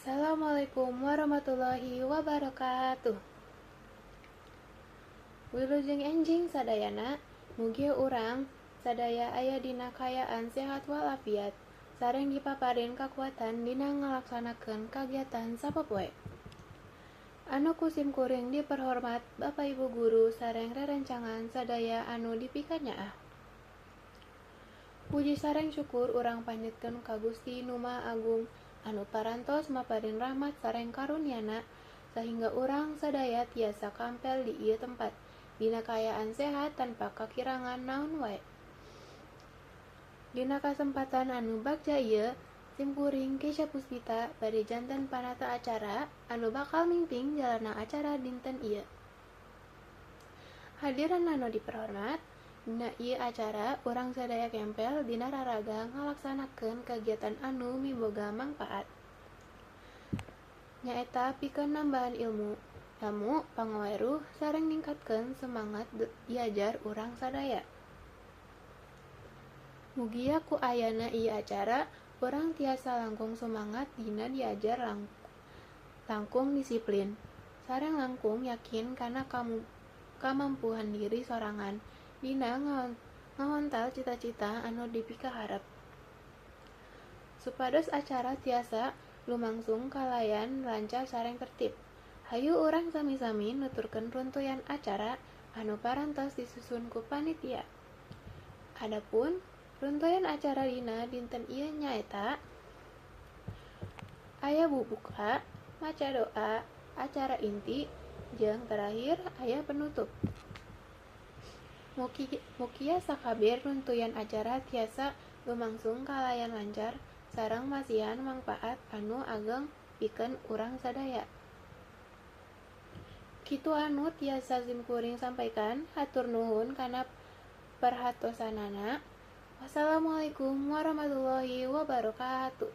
Assalamualaikum warahmatullahi wabarakatuh. Wilujeng enjing sadayana, mugia urang sadaya aya dina kayaan sehat walafiat, sareng dipaparin kakuatan dina ngalaksanakeun kagiatan sapopoe. Anu kusim kuring diperhormat Bapak Ibu guru sareng rerencangan sadaya anu dipikanyaah. Puji sareng syukur urang panjatkeun ka Gusti Nu Maha Agung anu parantos maparin rahmat sareng karunia-Na sahingga urang sadaya tiasa kampel di ieu tempat dina kaayaan sehat tanpa kakirangan naon wae. Dina kasempatan anu bagja ieu, simkuring Keisha Puspita bade janten panata acara anu bakal mimping jalana acara dinten ieu. Hadirin anu diperhormat, dina ieu acara urang sadaya kempel dina raraga ngalaksanakeun kagiatan anu miboga mangpaat. Nyaeta pikeun nambahan ilmu, pangaweruh sareng ningkatkeun semangat diajar urang sadaya. Mugia ku ayana ieu acara, urang tiasa langkung semangat dina diajar langkung disiplin, sareng langkung yakin kana kamampuhan diri sorangan dina ngahontal cita-cita anu dipikaharep. Supados acara tiasa lumangsung kalayan lancar sareng tertib, hayu urang sami-sami nuturkeun runtuyan acara anu parantos disusun ku panitia. Adapun runtuyan acara dina dinten ieu nyaeta aya bubuka, maca doa, acara inti, jeung terakhir aya penutup. Mugia sakabeh runtuyan acara tiasa lumangsung kalayan lancar sareng masihan mangpaat anu ageng pikeun urang sadaya. Kitu anu tiasa simkuring sampaikan, hatur nuhun kana perhatosanana. Wassalamualaikum warahmatullahi wabarakatuh.